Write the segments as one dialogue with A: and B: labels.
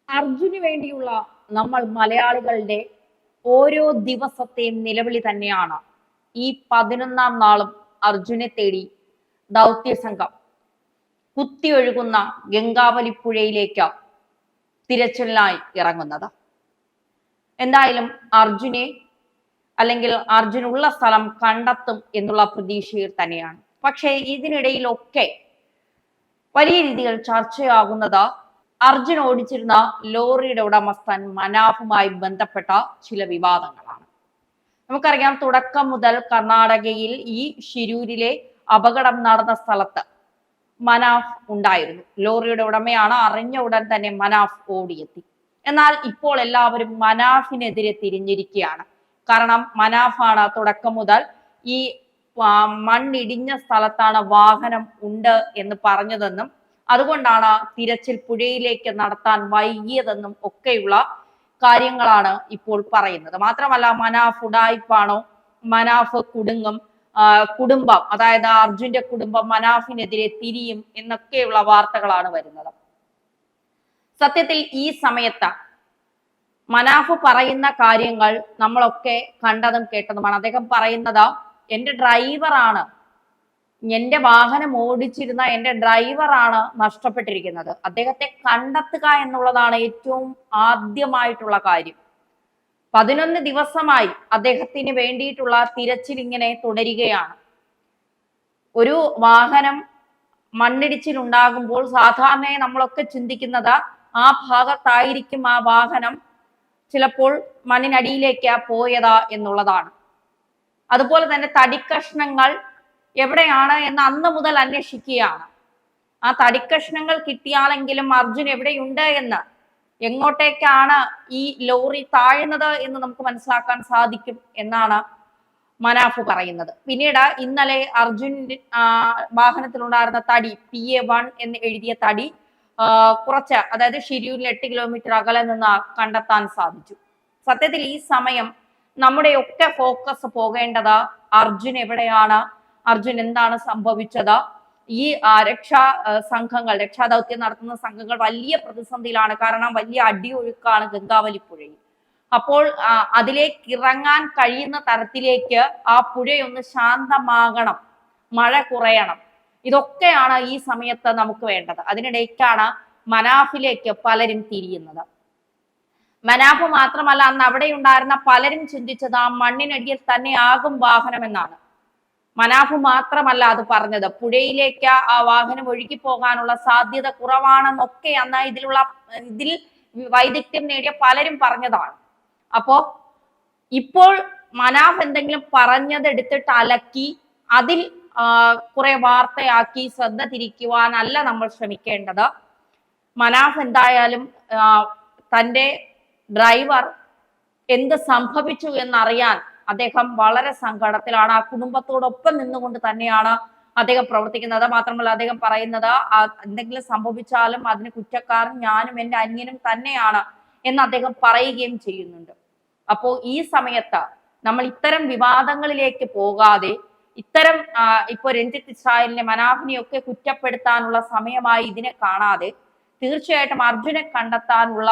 A: അർജുന് വേണ്ടിയുള്ള നമ്മൾ മലയാളികളുടെ ഓരോ ദിവസത്തെയും നിലവിളി തന്നെയാണ് ഈ 11-ാം നാളും അർജുനെ തേടി ദൗത്യ സംഘം കുത്തിയൊഴുകുന്ന ഗംഗാവലിപ്പുഴയിലേക്ക് തിരച്ചിലിനായി ഇറങ്ങുന്നത്. എന്തായാലും അർജുനെ അല്ലെങ്കിൽ അർജുനുള്ള സ്ഥലം കണ്ടെത്തും എന്നുള്ള പ്രതീക്ഷയിൽ തന്നെയാണ്. പക്ഷേ ഇതിനിടയിലൊക്കെ വലിയ രീതിയിൽ ചർച്ചയാകുന്നത് അർജുൻ ഓടിച്ചിരുന്ന ലോറിയുടെ ഉടമസ്ഥൻ മനാഫുമായി ബന്ധപ്പെട്ട ചില വിവാദങ്ങളാണ്. നമുക്കറിയാം, തുടക്കം മുതൽ കർണാടകയിൽ ഈ ഷിരൂരിലെ അപകടം നടന്ന സ്ഥലത്ത് മനാഫ് ഉണ്ടായിരുന്നു. ലോറിയുടെ ഉടമയാണ്. അറിഞ്ഞ ഉടൻ തന്നെ മനാഫ് ഓടിയെത്തി. എന്നാൽ ഇപ്പോൾ എല്ലാവരും മനാഫിനെതിരെ തിരിഞ്ഞിരിക്കുകയാണ്. കാരണം മനാഫാണ് തുടക്കം മുതൽ ഈ മണ്ണിടിഞ്ഞ സ്ഥലത്താണ് വാഹനം ഉണ്ട് എന്ന് പറഞ്ഞതെന്നും അതുകൊണ്ടാണ് തിരച്ചിൽ പുഴയിലേക്ക് നടത്താൻ വൈകിയതെന്നും ഒക്കെയുള്ള കാര്യങ്ങളാണ് ഇപ്പോൾ പറയുന്നത്. മാത്രമല്ല, മനാഫ് ഉഡായിപ്പാണോ, മനാഫ് കുടുംബം അതായത് അർജുന്റെ കുടുംബം മനാഫിനെതിരെ തിരിയും എന്നൊക്കെയുള്ള വാർത്തകളാണ് വരുന്നത്. സത്യത്തിൽ ഈ സമയത്ത് മനാഫ് പറയുന്ന കാര്യങ്ങൾ നമ്മളൊക്കെ കണ്ടതും കേട്ടതുമാണ്. അദ്ദേഹം പറയുന്നത്, എന്റെ ഡ്രൈവറാണ്, എന്റെ വാഹനം ഓടിച്ചിരുന്ന എന്റെ ഡ്രൈവറാണ് നഷ്ടപ്പെട്ടിരിക്കുന്നത്. അദ്ദേഹത്തെ കണ്ടെത്തുക എന്നുള്ളതാണ് ഏറ്റവും ആദ്യമായിട്ടുള്ള കാര്യം. 11 ദിവസമായി അദ്ദേഹത്തിന് വേണ്ടിയിട്ടുള്ള തിരച്ചിൽ ഇങ്ങനെ തുടരുകയാണ്. ഒരു വാഹനം മണ്ണിടിച്ചിലുണ്ടാകുമ്പോൾ സാധാരണയായി നമ്മളൊക്കെ ചിന്തിക്കുന്നത് ആ ഭാഗത്തായിരിക്കും ആ വാഹനം ചിലപ്പോൾ മണ്ണിനടിയിലേക്ക് പോയതാ എന്നുള്ളതാണ്. അതുപോലെ തന്നെ തടിക്കഷ്ണങ്ങൾ എവിടെയാണ് എന്ന് അന്ന് മുതൽ അന്വേഷിക്കുകയാണ്. ആ തടിക്കഷ്ണങ്ങൾ കിട്ടിയാലെങ്കിലും അർജുൻ എവിടെയുണ്ട് എന്ന്, എങ്ങോട്ടേക്കാണ് ഈ ലോറി താഴുന്നത് എന്ന് നമുക്ക് മനസ്സിലാക്കാൻ സാധിക്കും എന്നാണ് മനാഫ് പറയുന്നത്. പിന്നീട് ഇന്നലെ അർജുൻ വാഹനത്തിലുണ്ടായിരുന്ന തടി PA1 എന്ന് എഴുതിയ തടി കുറച്ച്, അതായത് ഷിരൂരിൽ 8 കിലോമീറ്റർ അകലെ നിന്ന് കണ്ടെത്താൻ സാധിച്ചു. സത്യത്തിൽ ഈ സമയം നമ്മുടെയൊക്കെ ഫോക്കസ് പോകേണ്ടത് അർജുൻ എവിടെയാണ്, അർജുൻ എന്താണ് സംഭവിച്ചത്. ഈ രക്ഷാദൗത്യം നടത്തുന്ന സംഘങ്ങൾ വലിയ പ്രതിസന്ധിയിലാണ്. കാരണം വലിയ അടിയൊഴുക്കാണ് ഗംഗാവലിപ്പുഴയിൽ. അപ്പോൾ അതിലേക്ക് ഇറങ്ങാൻ കഴിയുന്ന തരത്തിലേക്ക് ആ പുഴയൊന്ന് ശാന്തമാകണം, മഴ കുറയണം. ഇതൊക്കെയാണ് ഈ സമയത്ത് നമുക്ക് വേണ്ടത്. അതിനിടയ്ക്കാണ് മനാഫിലേക്ക് പലരും തിരിയുന്നത്. മനാഫ് മാത്രമല്ല, അന്ന് അവിടെ ഉണ്ടായിരുന്ന പലരും ചിന്തിച്ചത് ആ മണ്ണിനടിയിൽ തന്നെ ആകും വാഹനം എന്നാണ്. മനാഫ് മാത്രമല്ല അത് പറഞ്ഞത്, പുഴയിലേക്ക് ആ വാഹനം ഒഴുകി പോകാനുള്ള സാധ്യത കുറവാണെന്നൊക്കെ അന്ന് ഇതിൽ വൈദഗ്ധ്യം നേടിയ പലരും പറഞ്ഞതാണ്. അപ്പോ ഇപ്പോൾ മനാഫ് എന്തെങ്കിലും പറഞ്ഞത് എടുത്തിട്ട് അലക്കി അതിൽ കുറെ വാർത്തയാക്കി ശ്രദ്ധ തിരിക്കുവാനല്ല നമ്മൾ ശ്രമിക്കേണ്ടത്. മനാഫ് എന്തായാലും തൻ്റെ ഡ്രൈവർ എന്ത് സംഭവിച്ചു എന്നറിയാൻ അദ്ദേഹം വളരെ സങ്കടത്തിലാണ്. ആ കുടുംബത്തോടൊപ്പം നിന്നുകൊണ്ട് തന്നെയാണ് അദ്ദേഹം പ്രവർത്തിക്കുന്നത്. മാത്രമല്ല, അദ്ദേഹം പറയുന്നത് എന്തെങ്കിലും സംഭവിച്ചാലും അതിന് കുറ്റക്കാരൻ ഞാനും എൻ്റെ അനിയനും തന്നെയാണ് എന്ന് അദ്ദേഹം പറയുകയും ചെയ്യുന്നുണ്ട്. അപ്പോൾ ഈ സമയത്ത് നമ്മൾ ഇത്തരം വിവാദങ്ങളിലേക്ക് പോകാതെ, ഇത്തരം ഇപ്പൊ രഞ്ജിത്ത് ഇസ്രായേലിനെ, മനാഫിനെയൊക്കെ കുറ്റപ്പെടുത്താനുള്ള സമയമായി ഇതിനെ കാണാതെ തീർച്ചയായിട്ടും അർജുനെ കണ്ടെത്താനുള്ള,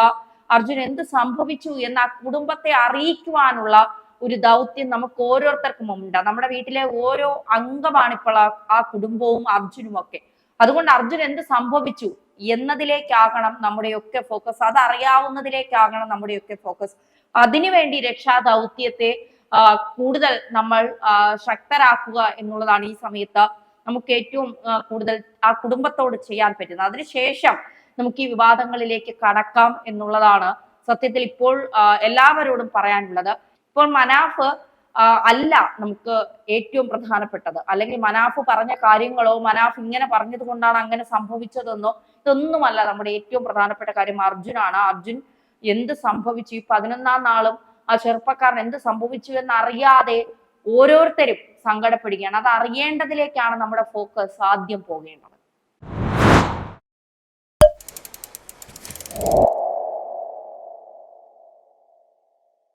A: അർജുൻ എന്ത് സംഭവിച്ചു എന്ന് ആ കുടുംബത്തെ അറിയിക്കുവാനുള്ള ഒരു ദൗത്യം നമുക്ക് ഓരോരുത്തർക്കും ഉണ്ട്. നമ്മുടെ വീട്ടിലെ ഓരോ അംഗമാണ് ഇപ്പോൾ ആ കുടുംബവും അർജുനും ഒക്കെ. അതുകൊണ്ട് അർജുൻ എന്ത് സംഭവിച്ചു എന്നതിലേക്കാകണം നമ്മുടെയൊക്കെ ഫോക്കസ്, അത് അറിയാവുന്നതിലേക്കാകണം നമ്മുടെയൊക്കെ ഫോക്കസ്. അതിനുവേണ്ടി രക്ഷാ ദൗത്യത്തെ കൂടുതൽ നമ്മൾ ശക്തരാക്കുക എന്നുള്ളതാണ് ഈ സമയത്ത് നമുക്ക് ഏറ്റവും കൂടുതൽ ആ കുടുംബത്തോട് ചെയ്യാൻ പറ്റുന്നത്. അതിനുശേഷം നമുക്ക് ഈ വിവാദങ്ങളിലേക്ക് കടക്കാം എന്നുള്ളതാണ് സത്യത്തിൽ ഇപ്പോൾ എല്ലാവരോടും പറയാനുള്ളത്. ഇപ്പോൾ മനാഫ് അല്ല നമുക്ക് ഏറ്റവും പ്രധാനപ്പെട്ടത്, അല്ലെങ്കിൽ മനാഫ് പറഞ്ഞ കാര്യങ്ങളോ മനാഫ് ഇങ്ങനെ പറഞ്ഞത് കൊണ്ടാണ് അങ്ങനെ സംഭവിച്ചതെന്നോ ഇതൊന്നുമല്ല. നമ്മുടെ ഏറ്റവും പ്രധാനപ്പെട്ട കാര്യം അർജുനാണ്. അർജുൻ എന്ത് സംഭവിച്ചു, ഈ 11-ാം നാളും ആ ചെറുപ്പക്കാരൻ എന്ത് സംഭവിച്ചു എന്നറിയാതെ ഓരോരുത്തരും സങ്കടപ്പെടുകയാണ്. അത് അറിയേണ്ടതിലേക്കാണ് നമ്മുടെ ഫോക്കസ് ആദ്യം പോകേണ്ടത്.